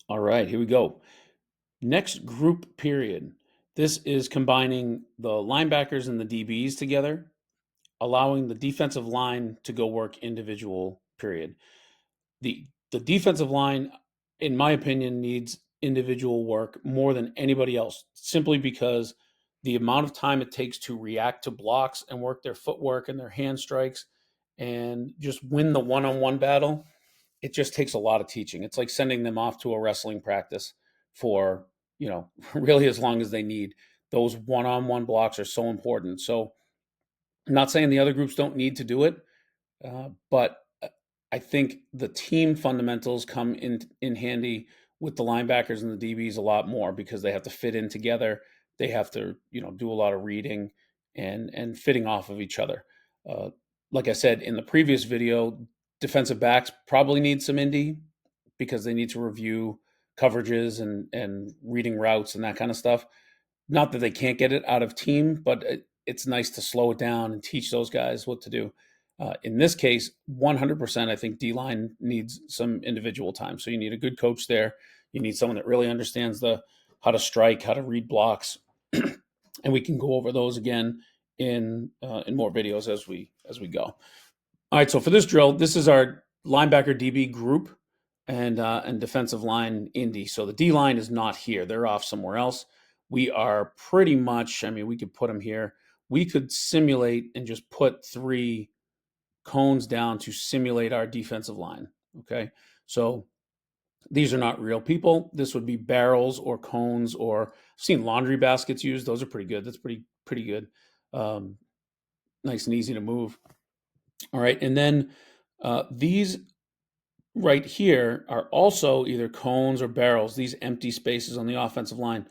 All right, here we go. Next group period. This is combining the linebackers and the DBs together, allowing the defensive line to go work individual period. The defensive line, in my opinion, needs individual work more than anybody else, simply because the amount of time it takes to react to blocks and work their footwork and their hand strikes and just win the one-on-one battle, it just takes a lot of teaching. It's like sending them off to a wrestling practice for, really as long as they need. Those one-on-one blocks are so important. So I'm not saying the other groups don't need to do it, but I think the team fundamentals come in handy with the linebackers and the DBs a lot more because they have to fit in together. They have to, do a lot of reading and fitting off of each other. Uh, like I said in the previous video, defensive backs probably need some Indy because they need to review coverages and reading routes and that kind of stuff. Not that they can't get it out of team, but it's nice to slow it down and teach those guys what to do. In this case, 100%, I think D line needs some individual time. So you need a good coach there. You need someone that really understands the how to strike, how to read blocks, and we can go over those again in more videos as we go. All right. So for this drill, this is our linebacker DB group and defensive line Indy. So the D line is not here; they're off somewhere else. We are pretty much. I mean, we could put them here. We could simulate and just put three cones down to simulate our defensive line. Okay, so these are not real people. This would be barrels or cones, or I've seen laundry baskets used. Those are pretty good. That's pretty good. Um, nice and easy to move. All right, and then these right here are also either cones or barrels. These empty spaces on the offensive line.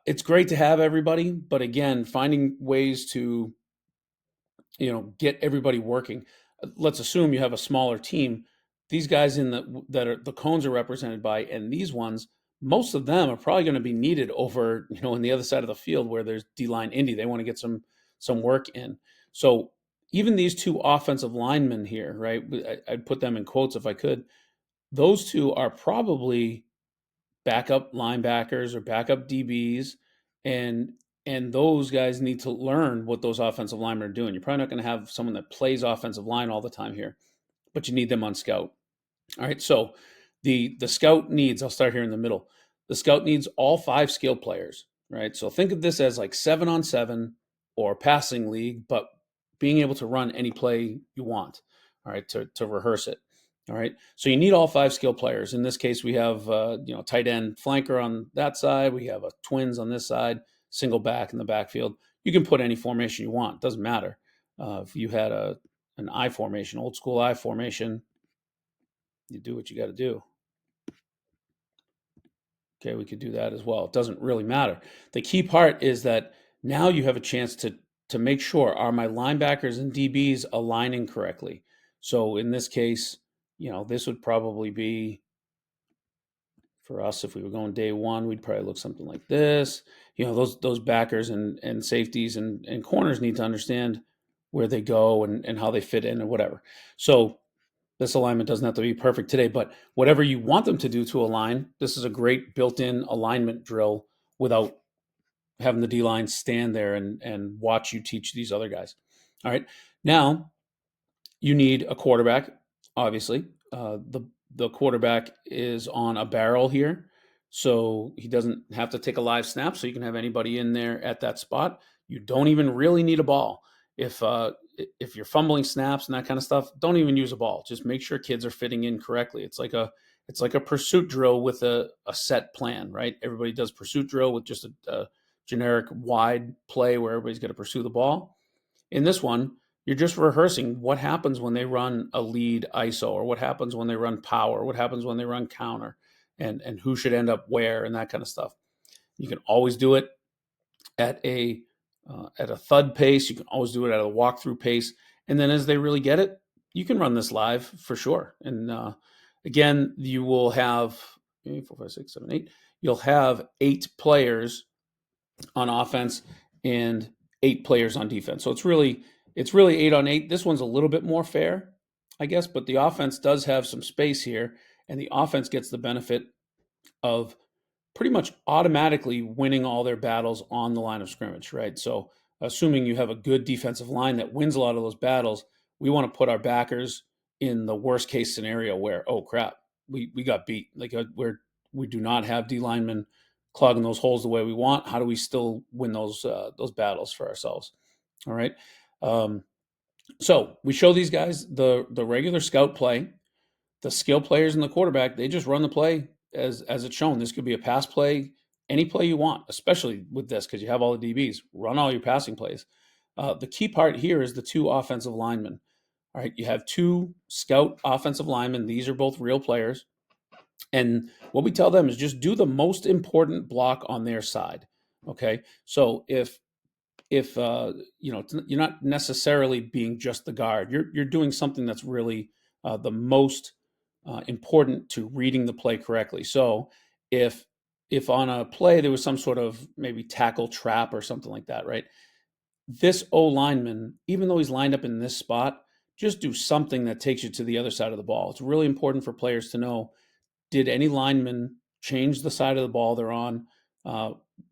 It's great to have everybody, but again, finding ways to get everybody working. Let's assume you have a smaller team. These guys in that are the cones are represented by, and these ones, most of them are probably going to be needed over, in the other side of the field where there's D line Indy. They want to get some work in. So even these two offensive linemen here, right? I'd put them in quotes if I could. Those two are probably backup linebackers or backup DBs, and those guys need to learn what those offensive linemen are doing. You're probably not going to have someone that plays offensive line all the time here, but you need them on scout. All right, so the scout needs. I'll start here in the middle. The scout needs all five skill players, right? So think of this as like 7-on-7 or passing league, but being able to run any play you want. All right, to rehearse it. All right, so you need all five skill players. In this case, we have tight end flanker on that side. We have a twins on this side, single back in the backfield. You can put any formation you want. Doesn't matter. If you had an I formation, old school I formation, you do what you got to do. Okay, we could do that as well. It doesn't really matter. The key part is that now you have a chance to make sure, are my linebackers and DBs aligning correctly? So in this case, this would probably be for us. If we were going day one, we'd probably look something like this. Those backers and safeties and corners need to understand where they go and how they fit in and whatever. So this alignment doesn't have to be perfect today, but whatever you want them to do to align, this is a great built-in alignment drill without having the D line stand there and watch you teach these other guys. All right. Now you need a quarterback, obviously. The quarterback is on a barrel here, so he doesn't have to take a live snap, so you can have anybody in there at that spot. You don't even really need a ball. If you're fumbling snaps and that kind of stuff, don't even use a ball. Just make sure kids are fitting in correctly. It's like a pursuit drill with a set plan, right? Everybody does pursuit drill with just a generic wide play where everybody's going to pursue the ball. In this one, you're just rehearsing what happens when they run a lead ISO, or what happens when they run power, what happens when they run counter, and who should end up where and that kind of stuff. You can always do it at a thud pace. You can always do it at a walkthrough pace, and then as they really get it, you can run this live for sure. And again, you will have 4, 5, 6, 7, 8. You'll have 8 players on offense and 8 players on defense. So it's really 8-on-8. This one's a little bit more fair, I guess, but the offense does have some space here, and the offense gets the benefit of pretty much automatically winning all their battles on the line of scrimmage, right? So, assuming you have a good defensive line that wins a lot of those battles, we want to put our backers in the worst case scenario where, oh crap, we got beat. Like we do not have D linemen clogging those holes the way we want. How do we still win those battles for ourselves? All right. Um, so we show these guys the regular scout play. The skill players and the quarterback, they just run the play as it's shown. This could be a pass play, any play you want, especially with this because you have all the DBs. Run all your passing plays. The key part here is the two offensive linemen. All right, you have two scout offensive linemen. These are both real players. And what we tell them is just do the most important block on their side. Okay, so if you're not necessarily being just the guard, you're doing something that's really the most important to reading the play correctly. So if on a play there was some sort of maybe tackle trap or something like that, right? This O lineman, even though he's lined up in this spot, just do something that takes you to the other side of the ball. It's really important for players to know, did any lineman change the side of the ball they're on?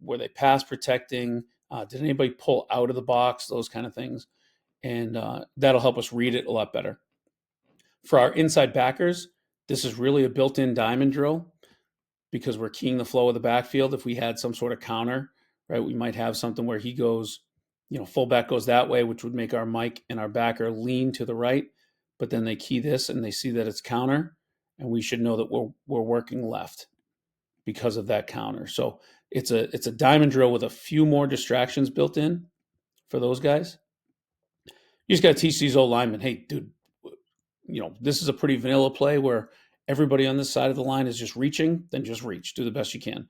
Were they pass protecting? Did anybody pull out of the box? Those kind of things. And that'll help us read it a lot better. For our inside backers, this is really a built-in diamond drill because we're keying the flow of the backfield. If we had some sort of counter, right, we might have something where he goes, fullback goes that way, which would make our Mike and our backer lean to the right. But then they key this and they see that it's counter, and we should know that we're working left because of that counter. So it's a diamond drill with a few more distractions built in for those guys. You just got to teach these old linemen, hey, dude, this is a pretty vanilla play where everybody on this side of the line is just reaching, then just reach, do the best you can.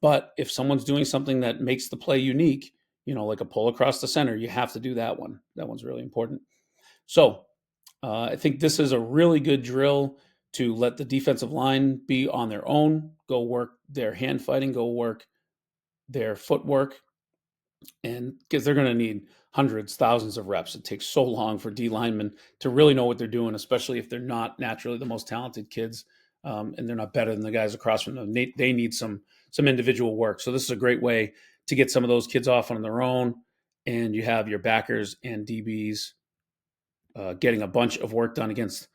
But if someone's doing something that makes the play unique, like a pull across the center, you have to do that one. That one's really important. So I think this is a really good drill to let the defensive line be on their own, go work their hand fighting, go work their footwork, and because they're going to need hundreds, thousands of reps. It takes so long for D linemen to really know what they're doing, especially if they're not naturally the most talented kids, and they're not better than the guys across from them. They need some individual work. So this is a great way to get some of those kids off on their own, and you have your backers and DBs getting a bunch of work done against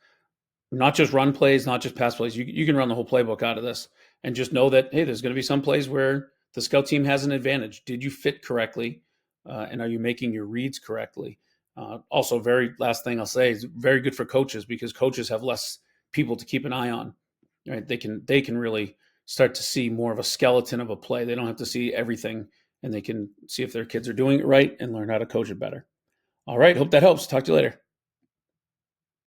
not just run plays, not just pass plays. You can run the whole playbook out of this and just know that, hey, there's going to be some plays where the scout team has an advantage. Did you fit correctly? And are you making your reads correctly? Also, very last thing I'll say is very good for coaches because coaches have less people to keep an eye on. Right? They can really start to see more of a skeleton of a play. They don't have to see everything, and they can see if their kids are doing it right and learn how to coach it better. All right. Hope that helps. Talk to you later.